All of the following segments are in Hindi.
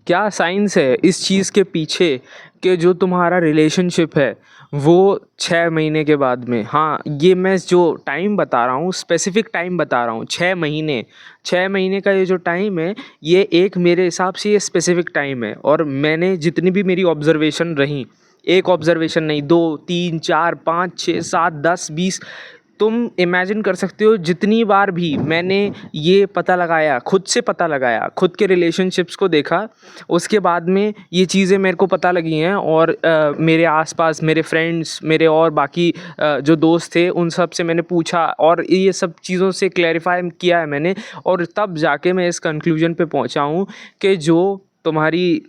क्या साइंस है इस चीज़ के पीछे कि जो तुम्हारा रिलेशनशिप है वो 6 महीने के बाद में, हाँ ये मैं जो टाइम बता रहा हूँ स्पेसिफिक टाइम बता रहा हूँ, 6 महीने, 6 महीने का ये जो टाइम है ये एक मेरे हिसाब से ये स्पेसिफिक टाइम है। और मैंने जितनी भी मेरी ऑब्जर्वेशन रही, एक ऑब्जर्वेशन नहीं, 2 3 4 5 6 7 10 20, तुम इमेजिन कर सकते हो जितनी बार भी मैंने ये पता लगाया, खुद से पता लगाया, खुद के रिलेशनशिप्स को देखा, उसके बाद में ये चीज़ें मेरे को पता लगी हैं। और मेरे आसपास मेरे फ्रेंड्स, मेरे और बाकी जो दोस्त थे उन सब से मैंने पूछा और ये सब चीज़ों से क्लैरिफाई किया है मैंने। और तब जाके मैं इस कंक्लूजन पे पहुंचा हूँ कि जो तुम्हारी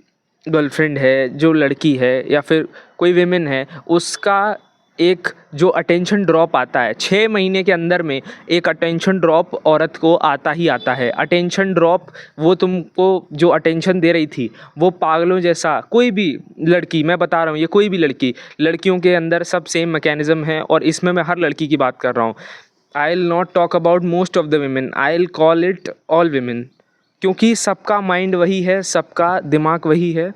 गर्लफ्रेंड है, जो लड़की है या फिर कोई विमेन है, उसका एक जो अटेंशन ड्रॉप आता है 6 महीने के अंदर में, एक अटेंशन ड्रॉप औरत को आता ही आता है। अटेंशन ड्रॉप, वो तुमको जो अटेंशन दे रही थी वो पागलों जैसा, कोई भी लड़की, मैं बता रहा हूँ ये कोई भी लड़की, लड़कियों के अंदर सब सेम मैकेनिज़्म है और इसमें मैं हर लड़की की बात कर रहा हूँ। I will not talk about most of the women, I will call it all women, क्योंकि सबका माइंड वही है, सबका दिमाग वही है।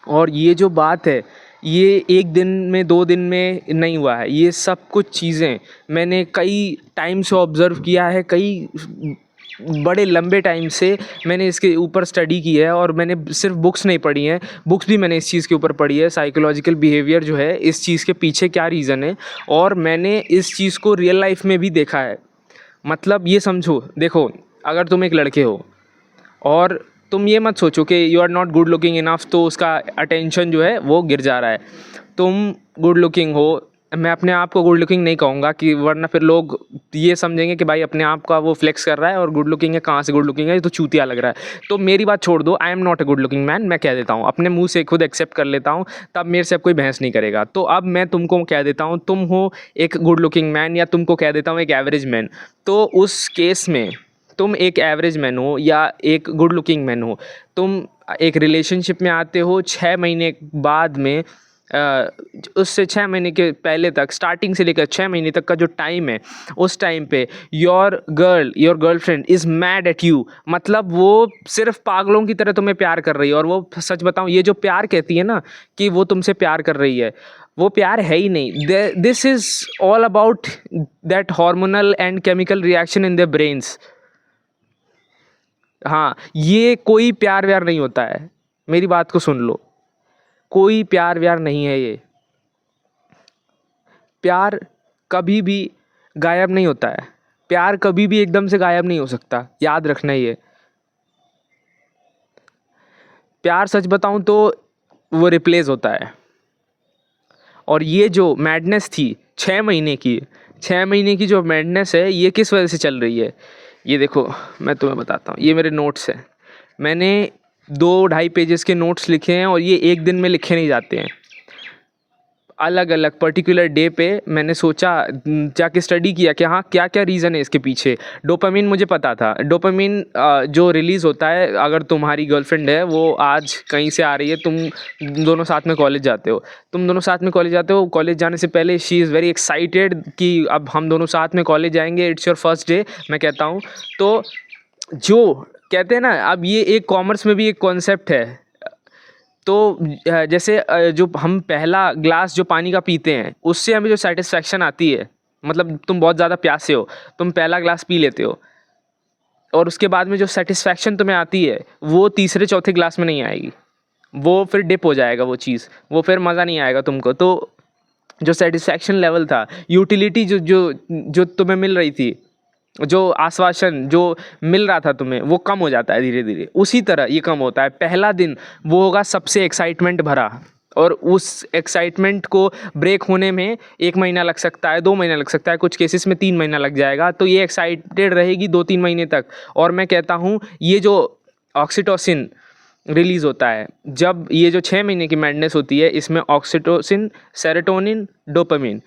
और ये जो बात है ये एक दिन में 2 दिन में नहीं हुआ है, ये सब कुछ चीज़ें मैंने कई टाइम से ऑब्ज़र्व किया है, कई बड़े लंबे टाइम से मैंने इसके ऊपर स्टडी की है। और मैंने सिर्फ बुक्स नहीं पढ़ी हैं, बुक्स भी मैंने इस चीज़ के ऊपर पढ़ी है, साइकोलॉजिकल बिहेवियर जो है, इस चीज़ के पीछे क्या रीज़न है, और मैंने इस चीज़ को रियल लाइफ में भी देखा है। मतलब ये समझो, देखो अगर तुम एक लड़के हो और तुम ये मत सोचो कि you are not good looking enough तो उसका अटेंशन जो है वो गिर जा रहा है। तुम गुड लुकिंग हो, मैं अपने आप को गुड लुकिंग नहीं कहूँगा कि, वरना फिर लोग ये समझेंगे कि भाई अपने आप का वो फ्लेक्स कर रहा है और गुड लुकिंग है, कहाँ से गुड लुकिंग है, ये तो चूतिया लग रहा है। तो मेरी बात छोड़ दो, I am not a good looking man, मैं कह देता हूँ अपने मुंह से, खुद एक्सेप्ट कर लेता हूँ, तब मेरे से अब कोई बहस नहीं करेगा। तो अब मैं तुमको कह देता हूँ तुम हो एक गुड लुकिंग मैन, या तुमको कह देता हूँ एक एवरेज मैन। तो उस केस में तुम एक एवरेज मैन हो या एक गुड लुकिंग मैन हो, तुम एक रिलेशनशिप में आते हो 6 महीने बाद में, उससे 6 महीने के पहले तक, स्टार्टिंग से लेकर 6 महीने तक का जो टाइम है, उस टाइम पे your girlfriend is mad at you. मतलब वो सिर्फ पागलों की तरह तुम्हें प्यार कर रही है। और वो, सच बताऊँ, ये जो प्यार कहती है ना कि वो तुमसे प्यार कर रही है, वो प्यार है ही नहीं। This is all about that hormonal and chemical reaction in their brains. हाँ, ये कोई प्यार व्यार नहीं होता है, मेरी बात को सुन लो, कोई प्यार व्यार नहीं है ये। प्यार कभी भी गायब नहीं होता है, प्यार कभी भी एकदम से गायब नहीं हो सकता, याद रखना ये। प्यार सच बताऊं तो वो रिप्लेस होता है। और ये जो मैडनेस थी 6 महीने की, 6 महीने की जो मैडनेस है, ये किस वजह से चल रही है, ये देखो मैं तुम्हें बताता हूँ। ये मेरे नोट्स हैं, मैंने 2-2.5 पेजेस के नोट्स लिखे हैं और ये एक दिन में लिखे नहीं जाते हैं। अलग अलग पर्टिकुलर डे पे मैंने सोचा, जाके स्टडी किया कि हाँ क्या क्या रीज़न है इसके पीछे। डोपामिन मुझे पता था, डोपामिन जो रिलीज़ होता है अगर तुम्हारी गर्लफ्रेंड है वो आज कहीं से आ रही है, तुम दोनों साथ में कॉलेज जाते हो, कॉलेज जाने से पहले शी इज़ वेरी एक्साइटेड कि अब हम दोनों साथ में कॉलेज जाएंगे, इट्स योर फर्स्ट डे, मैं कहता हूँ। तो जो कहते हैं ना, अब ये एक कॉमर्स में भी एक कॉन्सेप्ट है। तो जैसे जो हम पहला ग्लास जो पानी का पीते हैं, उससे हमें जो सेटिस्फैक्शन आती है, मतलब तुम बहुत ज़्यादा प्यासे हो, तुम पहला ग्लास पी लेते हो, और उसके बाद में जो सेटिस्फैक्शन तुम्हें आती है वो तीसरे चौथे ग्लास में नहीं आएगी, वो फिर डिप हो जाएगा वो चीज़, वो फिर मज़ा नहीं आएगा तुमको। तो जो सेटिस्फैक्शन लेवल था, यूटिलिटी जो जो जो तुम्हें मिल रही थी, जो आश्वासन जो मिल रहा था तुम्हें, वो कम हो जाता है धीरे धीरे। उसी तरह ये कम होता है। पहला दिन वो होगा सबसे एक्साइटमेंट भरा, और उस एक्साइटमेंट को ब्रेक होने में 1 महीना लग सकता है, 2 महीना लग सकता है, कुछ केसेस में 3 महीना लग जाएगा। तो ये एक्साइटेड रहेगी 2-3 महीने तक। और मैं कहता हूँ ये जो ऑक्सीटोसिन रिलीज़ होता है, जब ये जो 6 महीने की मैडनेस होती है, इसमें ऑक्सीटोसिन, सेरोटोनिन, डोपामिन,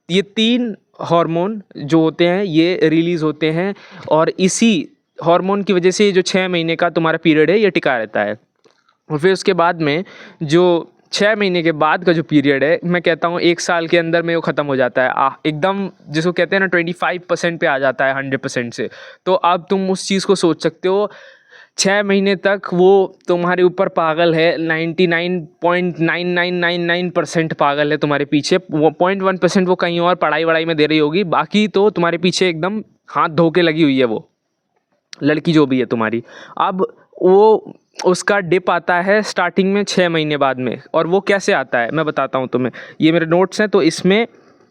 ये 3 हार्मोन जो होते हैं ये रिलीज़ होते हैं। और इसी हार्मोन की वजह से ये जो 6 महीने का तुम्हारा पीरियड है ये टिका रहता है। और फिर उसके बाद में जो 6 महीने के बाद का जो पीरियड है, मैं कहता हूँ 1 साल के अंदर में वो ख़त्म हो जाता है, एकदम जिसको कहते हैं ना 25% पे आ जाता है 100% से। तो अब तुम उस चीज़ को सोच सकते हो 6 महीने तक वो तुम्हारे ऊपर पागल है, 99.9999% पागल है तुम्हारे पीछे, वो 0.1% वो कहीं और पढ़ाई वढ़ाई में दे रही होगी, बाकी तो तुम्हारे पीछे एकदम हाथ धो के लगी हुई है वो लड़की जो भी है तुम्हारी। अब वो उसका डिप आता है स्टार्टिंग में 6 महीने बाद में, और वो कैसे आता है मैं बताता हूँ तुम्हें। ये मेरे नोट्स हैं, तो इसमें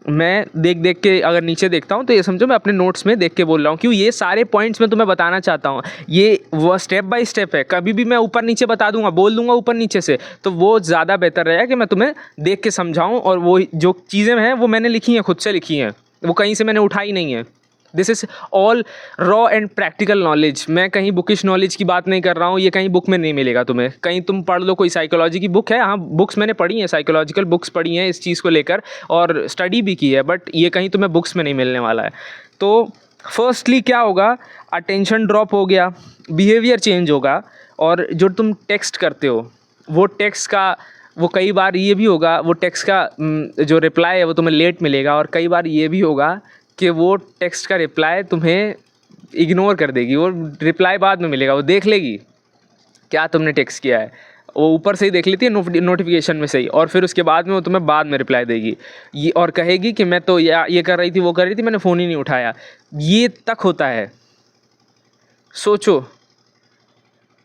मैं देख देख के अगर नीचे देखता हूँ तो ये समझो मैं अपने नोट्स में देख के बोल रहा हूँ, क्यों ये सारे पॉइंट्स मैं तुम्हें बताना चाहता हूँ। ये वो स्टेप बाय स्टेप है, कभी भी मैं ऊपर नीचे बता दूंगा, बोल दूंगा ऊपर नीचे से, तो वो ज़्यादा बेहतर रहेगा कि मैं तुम्हें देख के समझाऊँ। और वो जो चीज़ें हैं वो मैंने लिखी हैं, खुद से लिखी हैं, वो कहीं से मैंने उठाई नहीं है। This is all raw and practical knowledge. मैं कहीं बुकिश नॉलेज की बात नहीं कर रहा हूँ, ये कहीं बुक में नहीं मिलेगा तुम्हें। कहीं तुम पढ़ लो, कोई साइकोलॉजी की बुक है, हाँ बुक्स मैंने पढ़ी हैं, साइकोलॉजिकल बुक्स पढ़ी हैं इस चीज़ को लेकर, और स्टडी भी की है, बट ये कहीं तुम्हें बुक्स में नहीं मिलने वाला है। तो फर्स्टली क्या होगा, अटेंशन ड्रॉप हो गया, बिहेवियर चेंज होगा, और जो तुम टेक्स्ट करते हो वो टेक्स्ट का वो कई बार ये भी होगा, वो टेक्स्ट का जो रिप्लाई है वो तुम्हें लेट मिलेगा, और कई बार ये भी होगा कि वो टेक्स्ट का रिप्लाई तुम्हें इग्नोर कर देगी, वो रिप्लाई बाद में मिलेगा, वो देख लेगी क्या तुमने टेक्स्ट किया है, वो ऊपर से ही देख लेती है नोटिफिकेशन में से ही, और फिर उसके बाद में वो तुम्हें बाद में रिप्लाई देगी, ये और कहेगी कि मैं तो ये कर रही थी, वो कर रही थी, मैंने फ़ोन ही नहीं उठाया। ये तक होता है, सोचो।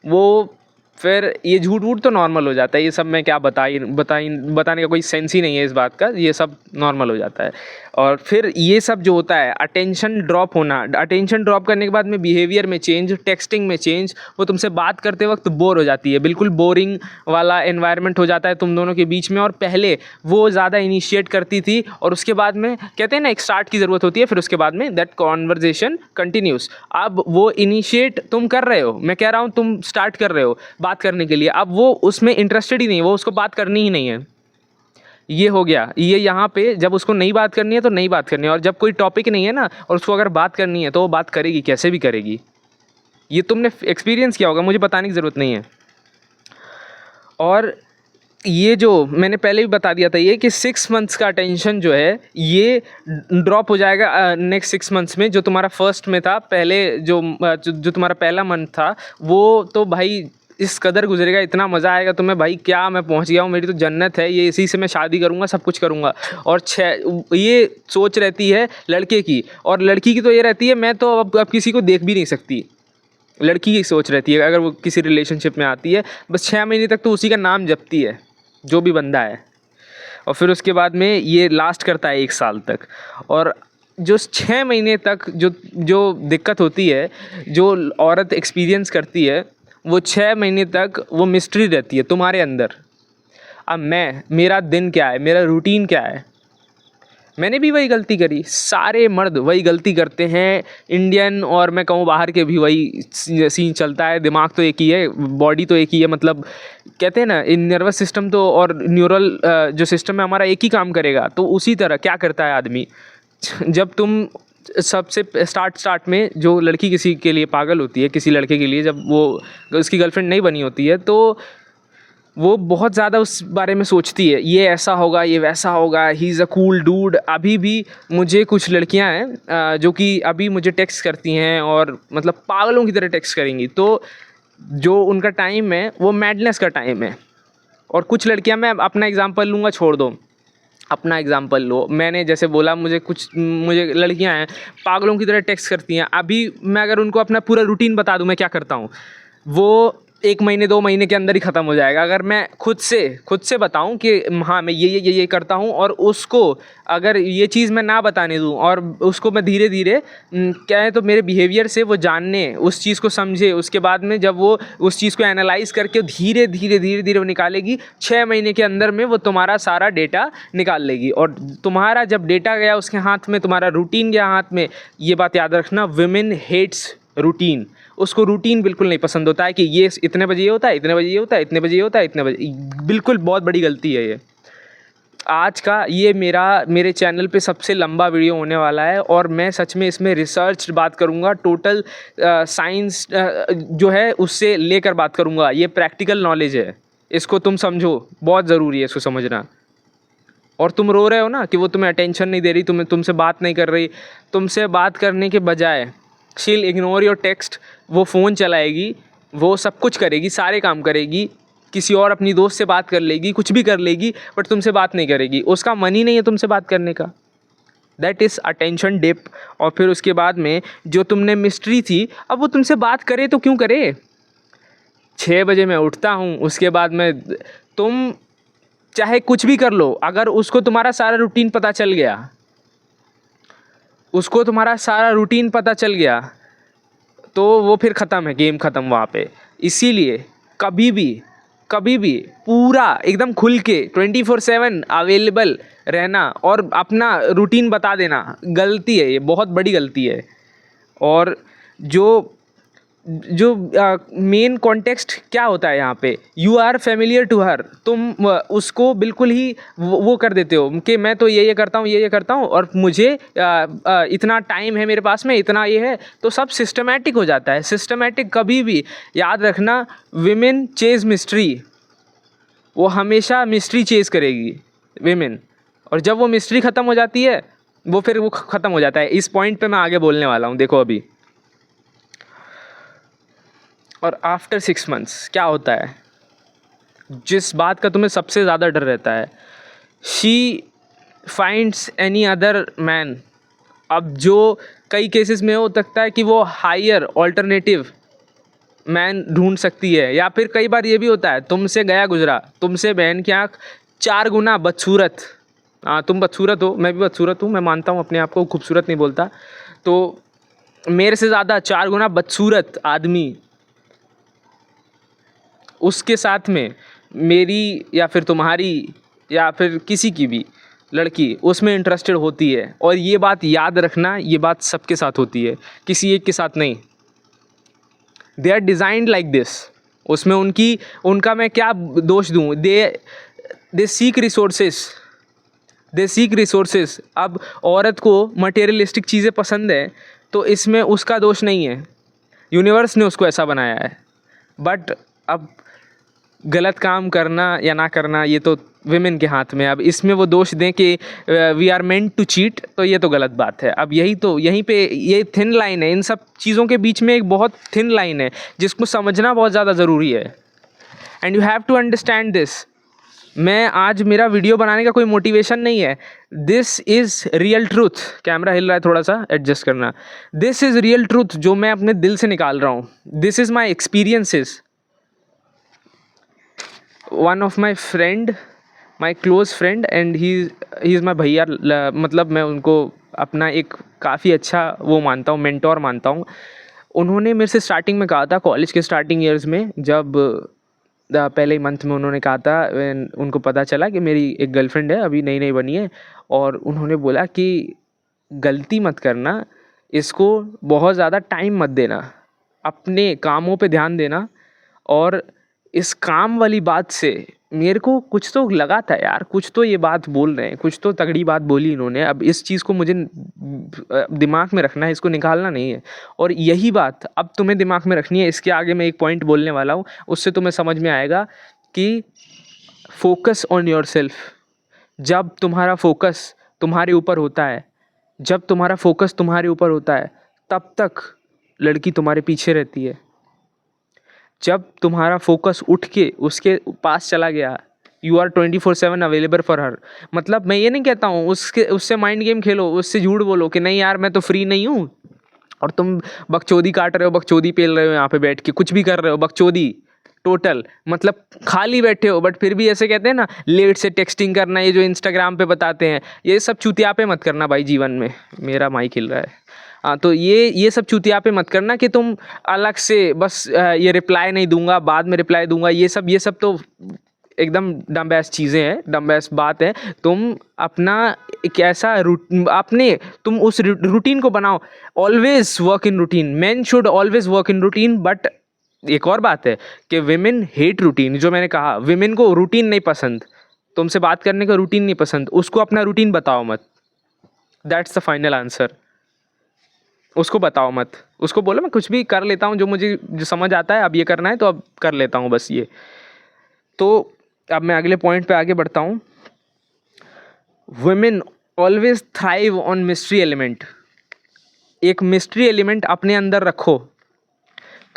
वो फिर ये झूठ वूठ तो नॉर्मल हो जाता है, ये सब मैं क्या बताने का कोई सेंस ही नहीं है इस बात का, ये सब नॉर्मल हो जाता है। और फिर ये सब जो होता है अटेंशन ड्रॉप होना, अटेंशन ड्रॉप करने के बाद में बिहेवियर में चेंज, टेक्सटिंग में चेंज, वो तुमसे बात करते वक्त बोर हो जाती है, बिल्कुल बोरिंग वाला एनवायरनमेंट हो जाता है तुम दोनों के बीच में। और पहले वो ज़्यादा इनिशिएट करती थी, और उसके बाद में कहते हैं ना एक स्टार्ट की ज़रूरत होती है, फिर उसके बाद में दैट कॉन्वर्जेशन कंटिन्यूस। अब वो इनिशिएट तुम कर रहे हो, मैं कह रहा हूँ तुम स्टार्ट कर रहे हो बात करने के लिए, अब वो उसमें इंटरेस्टेड ही नहीं, वो उसको बात करनी ही नहीं है। ये हो गया, ये यहाँ पे जब उसको नहीं बात करनी है तो नहीं बात करनी है, और जब कोई टॉपिक नहीं है ना और उसको अगर बात करनी है तो वो बात करेगी, कैसे भी करेगी। ये तुमने एक्सपीरियंस किया होगा, मुझे बताने की ज़रूरत नहीं है। और ये जो मैंने पहले भी बता दिया था, ये कि 6 मंथ्स का अटेंशन जो है ये ड्रॉप हो जाएगा नेक्स्ट 6 मंथ्स में। जो तुम्हारा फर्स्ट में था, पहले जो तुम्हारा पहला मंथ था, वो तो भाई इस कदर गुजरेगा, इतना मज़ा आएगा तुम्हें, भाई क्या मैं पहुंच गया हूँ, मेरी तो जन्नत है ये, इसी से मैं शादी करूँगा, सब कुछ करूँगा। और ये सोच रहती है लड़के की, और लड़की की तो ये रहती है मैं तो अब किसी को देख भी नहीं सकती। लड़की की सोच रहती है अगर वो किसी रिलेशनशिप में आती है, बस 6 महीने तक तो उसी का नाम जपती है जो भी बंदा है, और फिर उसके बाद में ये लास्ट करता है 1 साल तक। और जो 6 महीने तक जो दिक्कत होती है, जो औरत एक्सपीरियंस करती है, वो 6 महीने तक वो मिस्ट्री रहती है तुम्हारे अंदर। अब मेरा दिन क्या है, मेरा रूटीन क्या है। मैंने भी वही गलती करी, सारे मर्द वही गलती करते हैं, इंडियन और मैं कहूँ बाहर के भी वही सीन चलता है। दिमाग तो एक ही है, बॉडी तो एक ही है, मतलब कहते हैं ना नर्वस सिस्टम तो और न्यूरल जो सिस्टम है हमारा एक ही काम करेगा। तो उसी तरह क्या करता है आदमी, जब तुम सबसे स्टार्ट में जो लड़की किसी के लिए पागल होती है, किसी लड़के के लिए, जब वो उसकी गर्लफ्रेंड नहीं बनी होती है, तो वो बहुत ज़्यादा उस बारे में सोचती है, ये ऐसा होगा, ये वैसा होगा, ही इज़ अ कूल डूड। अभी भी मुझे कुछ लड़कियां हैं जो कि अभी मुझे टेक्स्ट करती हैं, और मतलब पागलों की तरह टेक्स्ट करेंगी। तो जो उनका टाइम है वो मैडनेस का टाइम है। और कुछ लड़कियां, मैं अपना एग्जांपल लूँगा, छोड़ दो, अपना एग्जांपल लो। मैंने जैसे बोला, मुझे लड़कियां हैं पागलों की तरह टेक्स्ट करती हैं। अभी मैं अगर उनको अपना पूरा रूटीन बता दूं मैं क्या करता हूं, वो 1 महीने 2 महीने के अंदर ही ख़त्म हो जाएगा। अगर मैं खुद से बताऊं कि हाँ मैं ये करता हूं, और उसको अगर ये चीज़ मैं ना बताने दूं और उसको मैं धीरे धीरे क्या है तो मेरे बिहेवियर से वो जानने, उस चीज़ को समझे, उसके बाद में जब वो उस चीज़ को एनालाइज करके धीरे धीरे वो निकालेगी, 6 महीने के अंदर में वो तुम्हारा सारा डेटा निकाल लेगी। और तुम्हारा जब डेटा गया उसके हाथ में, तुम्हारा रूटीन गया हाथ में, ये बात याद रखना, विमेन हेट्स रूटीन। उसको रूटीन बिल्कुल नहीं पसंद होता है कि ये इतने बजे ये होता है, इतने बजे ये होता है, इतने बजे ये होता है, इतने बजे, बिल्कुल बहुत बड़ी गलती है ये। आज का ये मेरे चैनल पे सबसे लंबा वीडियो होने वाला है, और मैं सच में इसमें रिसर्च बात करूँगा, टोटल साइंस जो है उससे लेकर बात करूँगा। ये प्रैक्टिकल नॉलेज है, इसको तुम समझो, बहुत ज़रूरी है इसको समझना। और तुम रो रहे हो ना कि वो तुम्हें अटेंशन नहीं दे रही, तुमसे बात नहीं कर रही, तुमसे बात करने के बजाय शील इग्नोर योर टेक्स्ट, वो फ़ोन चलाएगी, वो सब कुछ करेगी, सारे काम करेगी, किसी और अपनी दोस्त से बात कर लेगी, कुछ भी कर लेगी, बट तुमसे बात नहीं करेगी, उसका मन ही नहीं है तुमसे बात करने का। That is attention dip. और फिर उसके बाद में जो तुमने मिस्ट्री थी, अब वो तुमसे बात करे तो क्यों करे। 6 बजे मैं उठता हूँ, उसके बाद में तुम चाहे कुछ भी कर लो, अगर उसको तुम्हारा सारा रूटीन पता चल गया, उसको तुम्हारा सारा रूटीन पता चल गया, तो वो फिर ख़त्म है, गेम ख़त्म वहाँ पे। इसीलिए कभी भी पूरा एकदम खुल के 24/7 अवेलेबल रहना और अपना रूटीन बता देना गलती है, ये बहुत बड़ी गलती है। और जो जो मेन कॉन्टेक्स्ट क्या होता है यहाँ पे, you are familiar to her, तुम उसको बिल्कुल ही वो कर देते हो कि मैं तो ये करता हूँ, ये करता हूँ, और मुझे इतना टाइम है मेरे पास में, इतना ये है, तो सब सिस्टमेटिक हो जाता है। सिस्टमेटिक कभी भी याद रखना, विमेन चेज मिस्ट्री, वो हमेशा मिस्ट्री चेज करेगी विमेन, और जब वो मिस्ट्री ख़त्म हो जाती है वो फिर वो ख़त्म हो जाता है। इस पॉइंट पे मैं आगे बोलने वाला हूँ, देखो अभी। और आफ्टर 6 मंथ्स क्या होता है, जिस बात का तुम्हें सबसे ज़्यादा डर रहता है, she finds any other man. अब जो कई केसेस में हो सकता है कि वो हायर ऑल्टरनेटिव मैन ढूंढ सकती है, या फिर कई बार ये भी होता है तुमसे गया गुजरा, तुमसे बहन की आँख 4 गुना बदसूरत। हाँ, तुम बदसूरत हो, मैं भी बदसूरत हूँ, मैं मानता हूँ अपने आप को, खूबसूरत नहीं बोलता, तो मेरे से ज़्यादा 4 गुना बदसूरत आदमी उसके साथ में मेरी या फिर तुम्हारी या फिर किसी की भी लड़की उसमें इंटरेस्टेड होती है। और ये बात याद रखना, ये बात सबके साथ होती है, किसी एक के साथ नहीं। They are designed like this. उसमें उनका मैं क्या दोष दूँ, दे सीक रिसोर्सेस। अब औरत को मटेरियलिस्टिक चीज़ें पसंद है, तो इसमें उसका दोष नहीं है, यूनिवर्स ने उसको ऐसा बनाया है। बट अब गलत काम करना या ना करना ये तो विमेन के हाथ में है। अब इसमें वो दोष दें कि we are meant to cheat, तो ये तो गलत बात है। अब यहीं पे ये थिन लाइन है, इन सब चीज़ों के बीच में एक बहुत थिन लाइन है जिसको समझना बहुत ज़्यादा ज़रूरी है। And you have to understand this. मैं आज मेरा वीडियो बनाने का कोई मोटिवेशन नहीं है, this is real truth. Camera हिल रहा है, थोड़ा सा एडजस्ट करना। दिस इज़ रियल ट्रूथ जो मैं अपने दिल से निकाल रहा हूँ। This is my experiences. One of my friend, my close friend, and he is my भैया, मतलब मैं उनको अपना एक काफ़ी अच्छा वो मानता हूँ, मेंटोर मानता हूँ। उन्होंने मेरे से स्टार्टिंग में कहा था, कॉलेज के स्टार्टिंग ईयर्स में, जब पहले ही मंथ में उन्होंने कहा था, उनको पता चला कि मेरी एक गर्लफ्रेंड है, अभी नई नई बनी है, और उन्होंने बोला कि गलती मत करना, इसको बहुत ज़्यादा टाइम मत देना, अपने कामों पे ध्यान देना। और इस काम वाली बात से मेरे को कुछ तो लगा था यार, कुछ तो ये बात बोल रहे हैं, कुछ तो तगड़ी बात बोली इन्होंने। अब इस चीज़ को मुझे दिमाग में रखना है, इसको निकालना नहीं है। और यही बात अब तुम्हें दिमाग में रखनी है। इसके आगे मैं एक पॉइंट बोलने वाला हूँ, उससे तुम्हें समझ में आएगा कि फोकस ऑन योर सेल्फ। जब तुम्हारा फोकस तुम्हारे ऊपर होता है, जब तुम्हारा फोकस तुम्हारे ऊपर होता है, तब तक लड़की तुम्हारे पीछे रहती है। जब तुम्हारा फोकस उठ के उसके पास चला गया, you are 24/7 available for her. मतलब मैं ये नहीं कहता हूँ उससे माइंड गेम खेलो, उससे झूठ बोलो कि नहीं यार मैं तो फ्री नहीं हूँ, और तुम बकचोदी काट रहे हो, बकचोदी पेल रहे हो, यहाँ पे बैठ के कुछ भी कर रहे हो, बकचोदी टोटल, मतलब खाली बैठे हो, बट फिर भी ऐसे कहते हैं ना, लेट से टेक्सटिंग करना, ये जो इंस्टाग्राम पे बताते हैं, ये सब चुतियापे मत करना भाई जीवन में। मेरा माइक हिल रहा है। हाँ, तो ये सब चुतियापे मत करना कि तुम अलग से बस ये रिप्लाई नहीं दूंगा, बाद में रिप्लाई दूंगा, ये सब तो एकदम डम्बैस चीज़ें हैं, डम्बैस बात है। तुम अपना एक ऐसा तुम उस रूटीन को बनाओ। Always work in routine, man should always work in routine. But एक और बात है कि विमेन हेट रूटीन। जो मैंने कहा, विमेन को रूटीन नहीं पसंद, तुमसे बात करने का रूटीन नहीं पसंद, उसको अपना रूटीन बताओ मत। That's the final answer. उसको बताओ मत, उसको बोलो मैं कुछ भी कर लेता हूँ, जो समझ आता है, अब ये करना है तो अब कर लेता हूँ, बस ये। तो अब मैं अगले पॉइंट पे आगे बढ़ता हूँ। Women always thrive on mystery element. एक मिस्ट्री एलिमेंट अपने अंदर रखो,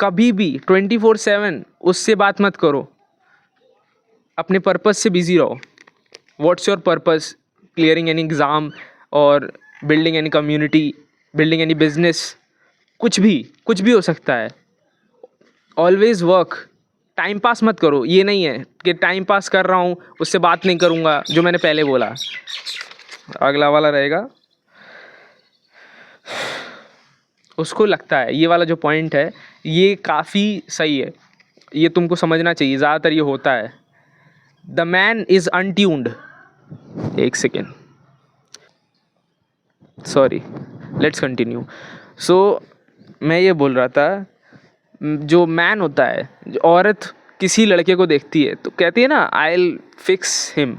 कभी भी 24/7 उससे बात मत करो, अपने पर्पस से बिजी रहो। What's your purpose? Clearing any exam और building any community, building any business, कुछ भी हो सकता है। Always work. टाइम पास मत करो। ये नहीं है कि टाइम पास कर रहा हूँ उससे बात नहीं करूँगा, जो मैंने पहले बोला। अगला वाला रहेगा, उसको लगता है ये वाला जो पॉइंट है ये काफ़ी सही है, ये तुमको समझना चाहिए, ज़्यादातर ये होता है। The man is untuned. एक second, sorry, let's continue. So मैं ये बोल रहा था, जो मैन होता है, जो औरत किसी लड़के को देखती है तो कहती है ना, आई विल फिक्स हिम।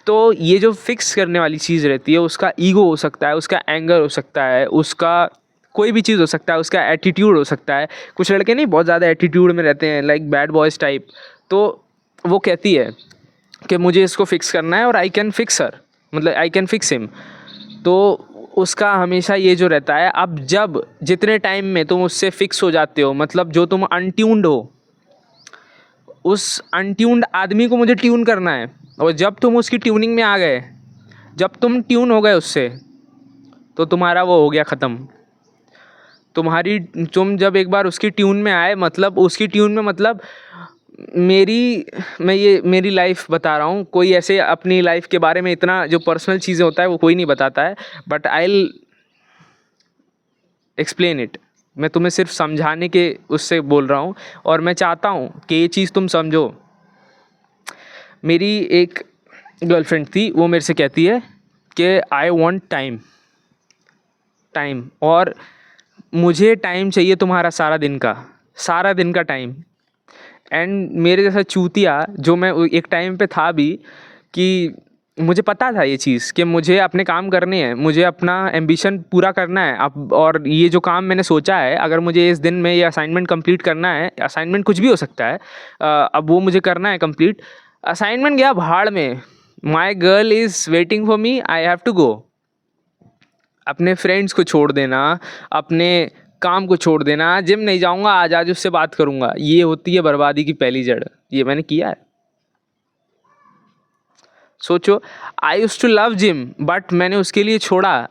तो ये जो फिक्स करने वाली चीज़ रहती है, उसका ईगो हो सकता है, उसका एंगर हो सकता है, उसका कोई भी चीज़ हो सकता है, उसका एटीट्यूड हो सकता है। कुछ लड़के नहीं बहुत ज़्यादा एटीट्यूड में रहते हैं, लाइक बैड बॉयज़ टाइप। तो वो कहती है कि मुझे इसको फिक्स करना है और आई कैन फिक्स हर, मतलब आई कैन फिक्स हिम। तो उसका हमेशा ये जो रहता है, अब जब जितने टाइम में तुम उससे फिक्स हो जाते हो, मतलब जो तुम अनट्यून्ड हो, उस अनट्यून्ड आदमी को मुझे ट्यून करना है। और जब तुम उसकी ट्यूनिंग में आ गए, जब तुम ट्यून हो गए उससे, तो तुम्हारा वो हो गया ख़त्म। तुम जब एक बार उसकी ट्यून में आए, मतलब उसकी ट्यून में, मतलब मेरी लाइफ बता रहा हूँ। कोई ऐसे अपनी लाइफ के बारे में इतना जो पर्सनल चीज़ें होता है वो कोई नहीं बताता है, but I will explain it. मैं तुम्हें सिर्फ समझाने के उससे बोल रहा हूँ, और मैं चाहता हूँ कि ये चीज़ तुम समझो। मेरी एक गर्लफ्रेंड थी, वो मेरे से कहती है कि आई वॉन्ट टाइम, और मुझे टाइम चाहिए तुम्हारा सारा दिन का टाइम। एंड मेरे जैसा चूतिया जो मैं एक टाइम पे था भी, कि मुझे पता था ये चीज़ कि मुझे अपने काम करने हैं, मुझे अपना एम्बिशन पूरा करना है अब, और ये जो काम मैंने सोचा है, अगर मुझे इस दिन में ये असाइनमेंट कंप्लीट करना है, असाइनमेंट कुछ भी हो सकता है, अब वो मुझे करना है कंप्लीट। असाइनमेंट गया भाड़ में, my girl is waiting for me, I have to go. अपने फ्रेंड्स को छोड़ देना, अपने काम को छोड़ देना, जिम नहीं जाऊँगा, आज उससे बात करूँगा, ये होती है बर्बादी की पहली जड़। ये मैंने किया है। सोचो, I used to love gym, but मैंने उसके लिए छोड़ा,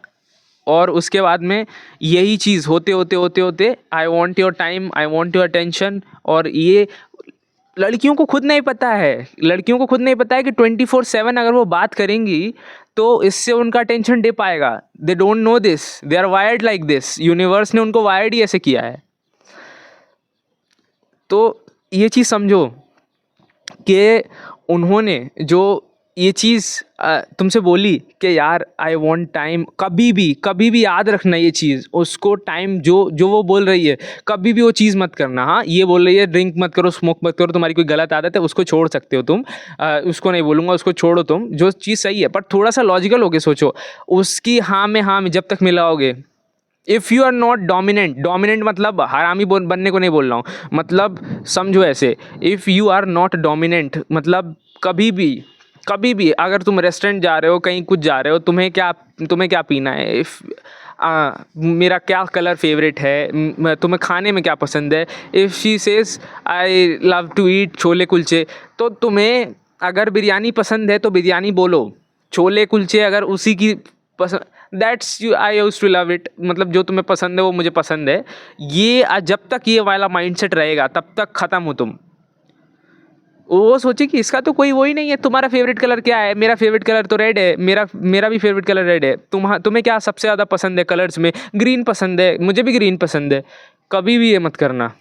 और उसके बाद में यही चीज़ होते होते I want your time, I want your attention. और ये लड़कियों को खुद नहीं पता है कि 24/7 अगर वो बात करेंगी तो इससे उनका अटेंशन दे पाएगा। They don't know this, they are wired like this, universe ने उनको वायर्ड ही ऐसे किया है। तो ये चीज़ समझो कि उन्होंने जो ये चीज़ तुमसे बोली कि यार आई वांट टाइम, कभी भी याद रखना ये चीज़, उसको टाइम जो वो बोल रही है, कभी भी वो चीज़ मत करना। हाँ, ये बोल रही है ड्रिंक मत करो, स्मोक मत करो, तुम्हारी कोई गलत आदत है, उसको छोड़ सकते हो तुम, उसको नहीं बोलूँगा, उसको छोड़ो तुम, जो चीज़ सही है, पर थोड़ा सा लॉजिकल होके सोचो। उसकी हाँ में जब तक मिलाओगे, if you are not dominant मतलब हरामी बनने को नहीं बोल रहा हूँ, मतलब समझो ऐसे, if you are not dominant, मतलब कभी भी अगर तुम रेस्टोरेंट जा रहे हो, कहीं कुछ जा रहे हो, तुम्हें क्या पीना है, मेरा क्या कलर फेवरेट है, तुम्हें खाने में क्या पसंद है, if she says I love to eat chole kulche, तो तुम्हें अगर बिरयानी पसंद है तो बिरयानी बोलो, छोले कुलचे अगर उसी की पसंद, that's you, I used to love it, मतलब जो तुम्हें पसंद है वो मुझे पसंद है। ये जब तक ये वाला माइंडसेट रहेगा तब तक ख़त्म हो तुम। वो सोचे कि इसका तो कोई वो ही नहीं है, तुम्हारा फेवरेट कलर क्या है, मेरा फेवरेट कलर तो रेड है, मेरा भी फेवरेट कलर रेड है, तुम्हें क्या सबसे ज़्यादा पसंद है कलर्स में, ग्रीन पसंद है, मुझे भी ग्रीन पसंद है। कभी भी ये मत करना।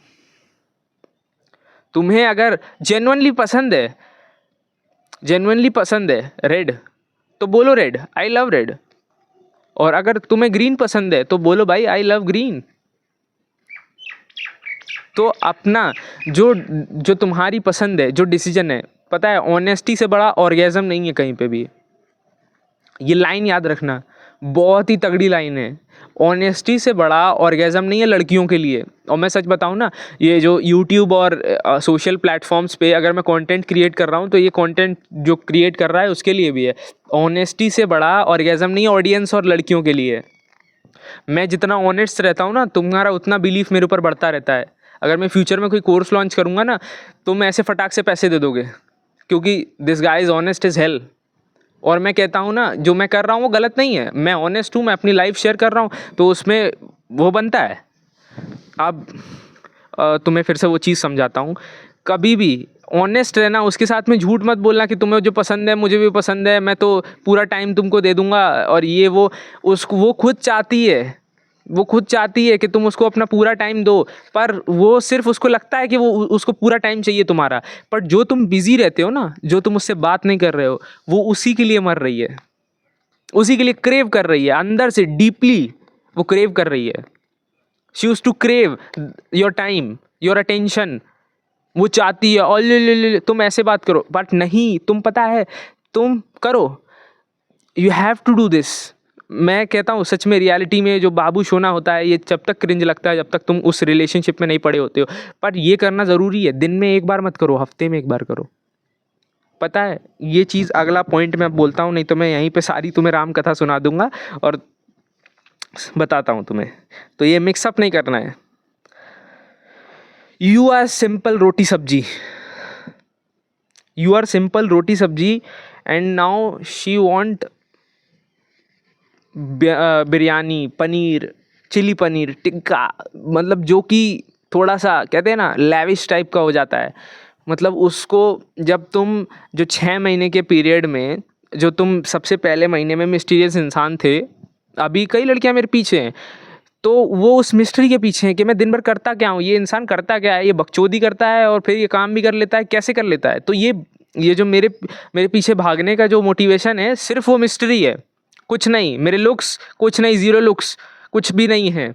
तुम्हें अगर जेन्युइनली पसंद है रेड, तो बोलो रेड, आई लव रेड। और अगर तुम्हें ग्रीन पसंद है तो बोलो भाई आई लव ग्रीन। तो अपना जो तुम्हारी पसंद है, जो डिसीजन है, पता है ऑनेस्टी से बड़ा ऑर्गेज़म नहीं है कहीं पे भी। ये लाइन याद रखना, बहुत ही तगड़ी लाइन है। ऑनेस्टी से बड़ा ऑर्गेज़म नहीं है लड़कियों के लिए। और मैं सच बताऊँ ना, ये जो यूट्यूब और सोशल प्लेटफॉर्म्स पे अगर मैं कंटेंट क्रिएट कर रहा हूँ, तो ये कंटेंट जो क्रिएट कर रहा है उसके लिए भी है। ऑनेस्टी से बड़ा ऑर्गेज़म नहीं है ऑडियंस और लड़कियों के लिए। मैं जितना ऑनेस्ट रहता हूँ ना, तुम्हारा उतना बिलीफ मेरे ऊपर बढ़ता रहता है। अगर मैं फ्यूचर में कोई कोर्स लॉन्च करूँगा ना, तुम ऐसे फटाक से पैसे दे दोगे, क्योंकि this guy is honest is hello. और मैं कहता हूँ ना, जो मैं कर रहा हूँ वो गलत नहीं है, मैं ऑनेस्ट हूँ, मैं अपनी लाइफ शेयर कर रहा हूँ, तो उसमें वो बनता है। अब तुम्हें फिर से वो चीज़ समझाता हूँ, कभी भी ऑनेस्ट रहना, उसके साथ में झूठ मत बोलना कि तुम्हें जो पसंद है मुझे भी पसंद है, मैं तो पूरा टाइम तुमको दे दूंगा और ये वो। उसको वो खुद चाहती है, वो खुद चाहती है कि तुम उसको अपना पूरा टाइम दो, पर वो सिर्फ उसको लगता है कि वो उसको पूरा टाइम चाहिए तुम्हारा। पर जो तुम बिजी रहते हो ना, जो तुम उससे बात नहीं कर रहे हो, वो उसी के लिए मर रही है, उसी के लिए क्रेव कर रही है, अंदर से डीपली वो क्रेव कर रही है। She used to crave your time, your attention. वो चाहती है और ले तुम ऐसे बात करो, बट नहीं, तुम पता है, तुम करो, you have to do this. मैं कहता हूँ सच में, रियलिटी में जो बाबू सोना होता है, ये जब तक क्रिंज लगता है जब तक तुम उस रिलेशनशिप में नहीं पड़े होते हो, पर ये करना ज़रूरी है। दिन में एक बार मत करो, हफ्ते में एक बार करो। पता है, ये चीज़ अगला पॉइंट मैं बोलता हूँ, नहीं तो मैं यहीं पे सारी तुम्हें राम कथा सुना दूंगा और बताता हूँ तुम्हें। तो ये मिक्सअप नहीं करना है। यू आर सिंपल रोटी सब्जी, you are simple roti sabzi, and now she want biryani, paneer, chilli paneer tikka, मतलब जो कि थोड़ा सा कहते हैं ना लैविश टाइप का हो जाता है। मतलब उसको जब तुम जो 6 महीने के पीरियड में, जो तुम सबसे पहले महीने में मिस्टीरियस इंसान थे, अभी कई लड़कियां मेरे पीछे हैं, तो वो उस मिस्ट्री के पीछे हैं कि मैं दिन भर करता क्या हूँ, ये इंसान करता क्या है, ये बकचोदी करता है और फिर ये काम भी कर लेता है, कैसे कर लेता है। तो ये जो मेरे मेरे पीछे भागने का जो मोटिवेशन है, सिर्फ वो मिस्ट्री है, कुछ नहीं। मेरे लुक्स कुछ नहीं, ज़ीरो लुक्स, कुछ भी नहीं है।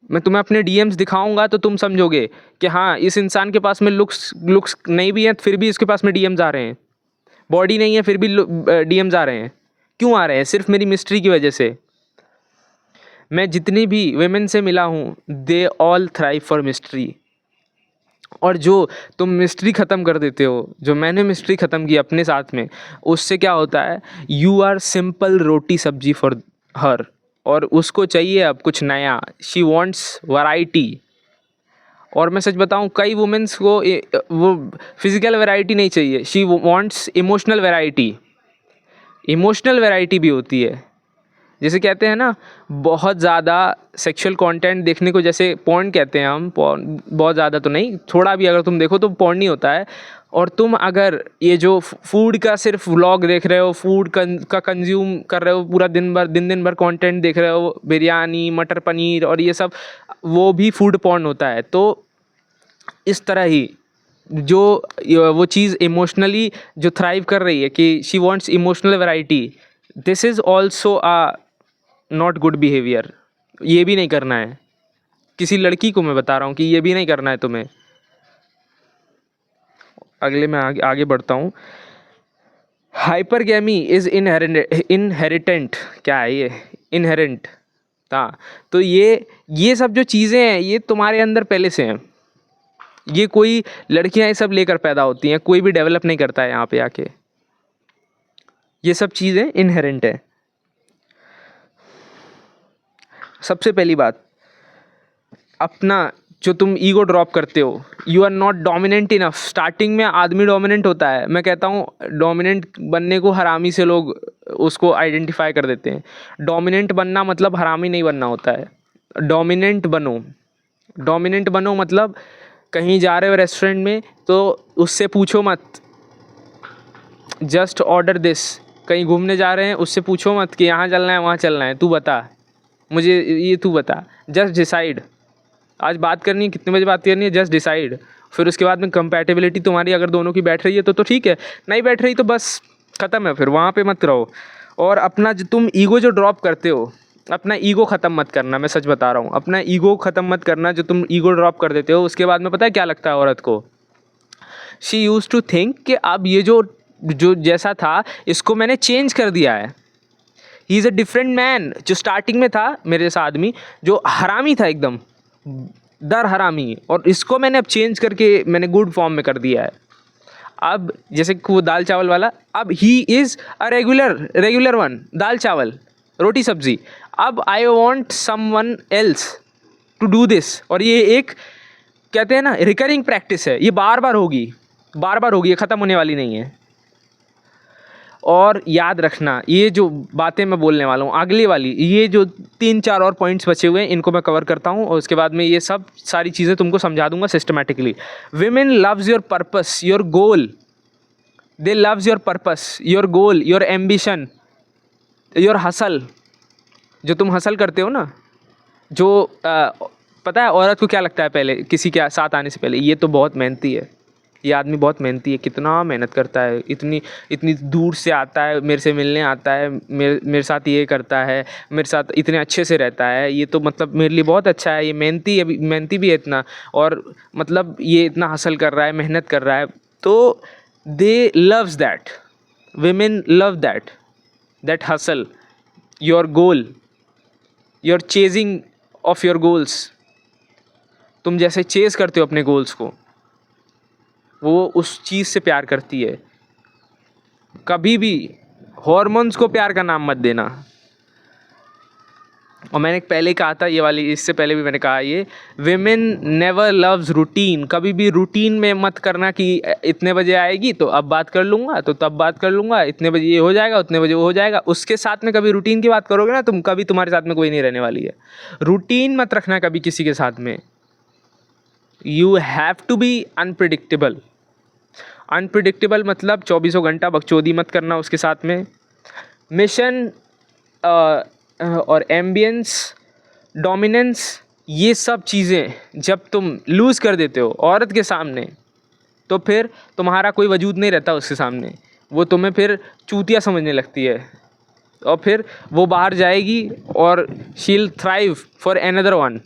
मैं तुम्हें अपने डीएम्स दिखाऊंगा तो तुम समझोगे कि हाँ, इस इंसान के पास में लुक्स नहीं भी हैं फिर भी इसके पास में डीएम्स आ रहे हैं, बॉडी नहीं है फिर भी डीएम्स आ रहे हैं। क्यों आ रहे हैं? सिर्फ मेरी मिस्ट्री की वजह से। मैं जितनी भी वेमेन से मिला हूँ, they all thrive for mystery. और जो तुम मिस्ट्री ख़त्म कर देते हो, जो मैंने मिस्ट्री ख़त्म की अपने साथ में, उससे क्या होता है, यू आर सिंपल रोटी सब्जी फॉर हर। और उसको चाहिए अब कुछ नया, शी वॉन्ट्स वैरायटी। और मैं सच बताऊं, कई वुमेन्स को वो फिज़िकल वैरायटी नहीं चाहिए, she wants emotional variety. Emotional variety भी होती है, जैसे कहते हैं ना, बहुत ज़्यादा सेक्सुअल कंटेंट देखने को, जैसे पॉर्न कहते हैं हम, पॉर्न बहुत ज़्यादा तो नहीं, थोड़ा भी अगर तुम देखो तो पॉर्न नहीं होता है। और तुम अगर ये जो फूड का सिर्फ व्लॉग देख रहे हो, फूड का कंज्यूम कर रहे हो पूरा दिन भर, दिन भर कंटेंट देख रहे हो, बिरयानी, मटर पनीर और ये सब, वो भी फूड पॉर्न होता है। तो इस तरह ही जो वो चीज़ इमोशनली जो थ्राइव कर रही है कि she wants emotional variety, this is also a not good behaviour. ये भी नहीं करना है किसी लड़की को, मैं बता रहा हूँ कि ये भी नहीं करना है तुम्हें। अगले मैं आगे बढ़ता हूँ। हाइपरगैमी इज़ इनहेरिटेंट, क्या है ये, इनहेरेंट। हाँ, तो ये सब जो चीज़ें हैं, ये तुम्हारे अंदर पहले से हैं। ये कोई लड़कियां ये सब लेकर पैदा होती हैं, कोई भी डेवलप नहीं करता है यहाँ पे आके। ये सब चीज़ें इनहेरेंट है। सबसे पहली बात, अपना जो तुम ईगो ड्रॉप करते हो, you are not dominant enough. Starting में आदमी डोमिनेंट होता है, मैं कहता हूँ डोमिनेंट बनने को हरामी से लोग उसको आइडेंटिफाई कर देते हैं। डोमिनेंट बनना मतलब हरामी नहीं बनना होता है। डोमिनेंट बनो, डोमिनेंट बनो मतलब कहीं जा रहे हो रेस्टोरेंट में तो उससे पूछो मत, जस्ट ऑर्डर दिस। कहीं घूमने जा रहे हैं, उससे पूछो मत कि यहाँ चलना है वहाँ चलना है, तू बता मुझे, ये तू बता, जस्ट डिसाइड। आज बात करनी है, कितने बजे बात करनी है, जस्ट डिसाइड। फिर उसके बाद में कंपैटिबिलिटी तुम्हारी अगर दोनों की बैठ रही है तो ठीक है, नहीं बैठ रही तो बस ख़त्म है, फिर वहाँ पे मत रहो। और अपना जो तुम ईगो जो ड्रॉप करते हो, अपना ईगो ख़त्म मत करना, मैं सच बता रहा हूँ, अपना ईगो ख़त्म मत करना। जो तुम ईगो ड्रॉप कर देते हो, उसके बाद में पता है क्या लगता है औरत को, शी यूज़ टू थिंक कि अब ये जो जैसा था इसको मैंने चेंज कर दिया है। ही इज़ अ डिफरेंट मैन। जो स्टार्टिंग में था मेरे जैसा आदमी, जो हरामी था एकदम दर हरामी, और इसको मैंने अब चेंज करके मैंने गुड फॉर्म में कर दिया है। अब जैसे वो दाल चावल वाला, अब he is a regular one, dal chawal roti sabzi. अब I want someone else to do this. और ये एक कहते हैं ना रिकरिंग प्रैक्टिस है, ये बार बार होगी, ये ख़त्म होने वाली नहीं है। और याद रखना, ये जो बातें मैं बोलने वाला हूँ अगली वाली, ये जो 3-4 और पॉइंट्स बचे हुए हैं इनको मैं कवर करता हूँ और उसके बाद में ये सब सारी चीज़ें तुमको समझा दूंगा systematically. Women loves your purpose, your goal, they loves your purpose, your goal, your ambition, your hustle. जो तुम हसल करते हो ना, जो पता है औरत को क्या लगता है पहले किसी के साथ आने से पहले, ये तो बहुत मेहनती है, ये आदमी बहुत मेहनती है, कितना मेहनत करता है, इतनी दूर से आता है, मेरे से मिलने आता है, मेरे साथ ये करता है, मेरे साथ इतने अच्छे से रहता है, ये तो मतलब मेरे लिए बहुत अच्छा है, ये मेहनती भी है इतना, और मतलब ये इतना हासिल कर रहा है, मेहनत कर रहा है। तो they loves that, women love that hustle, your goal, your chasing of your goals. तुम जैसे चेज़ करते हो अपने गोल्स को, वो उस चीज़ से प्यार करती है। कभी भी हॉर्मोन्स को प्यार का नाम मत देना। और मैंने पहले कहा था ये वाली, इससे पहले भी मैंने कहा ये, विमेन नेवर लव्स रूटीन। कभी भी रूटीन में मत करना कि इतने बजे आएगी तो अब बात कर लूँगा, तो तब बात कर लूँगा, इतने बजे ये हो जाएगा, उतने बजे वो हो जाएगा। उसके साथ में कभी रूटीन की बात करोगे ना तुम, कभी तुम्हारे साथ में कोई नहीं रहने वाली है। रूटीन मत रखना कभी किसी के साथ में। You have to be unpredictable. Unpredictable मतलब 24 घंटा बकचोदी मत करना उसके साथ में। मिशन और एम्बियंस, डोमिनेंस, ये सब चीज़ें जब तुम लूज़ कर देते हो औरत के सामने, तो फिर तुम्हारा कोई वजूद नहीं रहता उसके सामने। वो तुम्हें फिर चूतिया समझने लगती है, और फिर वो बाहर जाएगी और शील थ्राइव फॉर अनदर वन।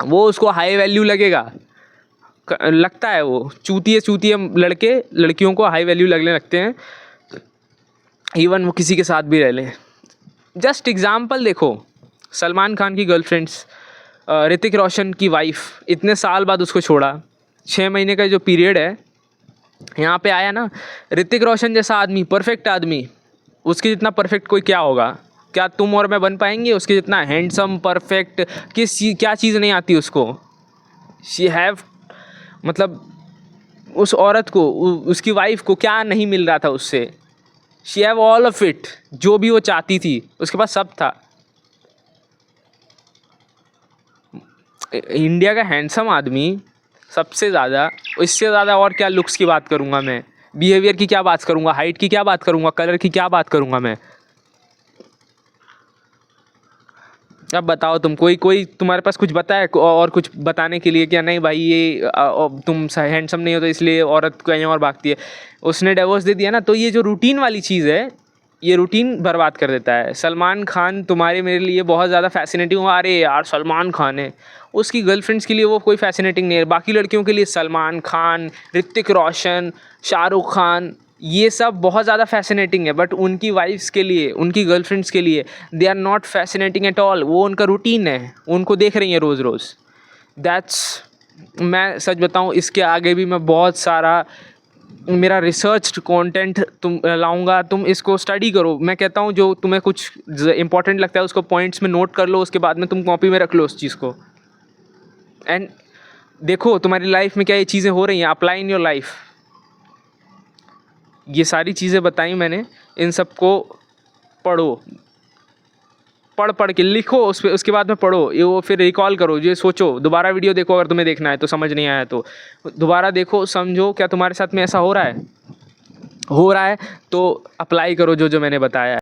वो उसको हाई वैल्यू लगता है, वो चूतिए लड़कियों को हाई वैल्यू लगने लगते हैं, इवन वो किसी के साथ भी रह लें। जस्ट एग्जाम्पल देखो, सलमान खान की गर्लफ्रेंड्स, ऋतिक रोशन की वाइफ, इतने साल बाद उसको छोड़ा, 6 महीने का जो पीरियड है यहाँ पे आया ना, ऋतिक रोशन जैसा आदमी, परफेक्ट आदमी, उसके जितना परफेक्ट कोई क्या होगा? क्या तुम और मैं बन पाएंगे उसके जितना हैंडसम, परफेक्ट? क्या चीज़ नहीं आती उसको? शी हैव, मतलब उस औरत को, उसकी वाइफ को क्या नहीं मिल रहा था उससे? She have all of it, जो भी वो चाहती थी उसके पास सब था। इंडिया का हैंडसम आदमी सबसे ज़्यादा, इससे ज़्यादा और क्या लुक्स की बात करूँगा मैं, बिहेवियर की क्या बात करूँगा, हाइट की क्या बात करूँगा, कलर की क्या बात करूँगा मैं? अब बताओ तुम, कोई तुम्हारे पास कुछ बताए और कुछ बताने के लिए? क्या नहीं भाई ये तुम हैंडसम नहीं हो तो इसलिए औरत कहीं और भागती है। उसने डिवोर्स दे दिया ना, तो ये जो रूटीन वाली चीज़ है, ये रूटीन बर्बाद कर देता है। सलमान खान तुम्हारे मेरे लिए बहुत ज़्यादा फैसिनेटिंग हुआ, अरे यार सलमान खान है, उसकी गर्लफ्रेंड्स के लिए वो कोई फैसिनेटिंग नहीं है। बाकी लड़कियों के लिए सलमान खान, ऋतिक रोशन, शाहरुख खान, ये सब बहुत ज़्यादा फैसिनेटिंग है, बट उनकी वाइफ्स के लिए, उनकी गर्लफ्रेंड्स के लिए they are not fascinating at all. वो उनका रूटीन है, उनको देख रही हैं रोज़ रोज़। दैट्स, मैं सच बताऊँ इसके आगे भी मैं बहुत सारा मेरा रिसर्च कंटेंट तुम लाऊंगा, तुम इसको स्टडी करो। मैं कहता हूँ जो तुम्हें कुछ इंपॉर्टेंट लगता है उसको पॉइंट्स में नोट कर लो, उसके बाद में तुम कॉपी में रख लो उस चीज़ को, एंड देखो तुम्हारी लाइफ में क्या ये चीज़ें हो रही हैं, अप्लाई इन योर लाइफ। ये सारी चीज़ें बताई मैंने, इन सबको पढ़ो, पढ़ के लिखो, उसके बाद में पढ़ो, ये वो फिर रिकॉल करो, ये सोचो, दोबारा वीडियो देखो अगर तुम्हें देखना है तो, समझ नहीं आया तो दोबारा देखो, समझो क्या तुम्हारे साथ में ऐसा हो रहा है तो अप्लाई करो जो मैंने बताया है।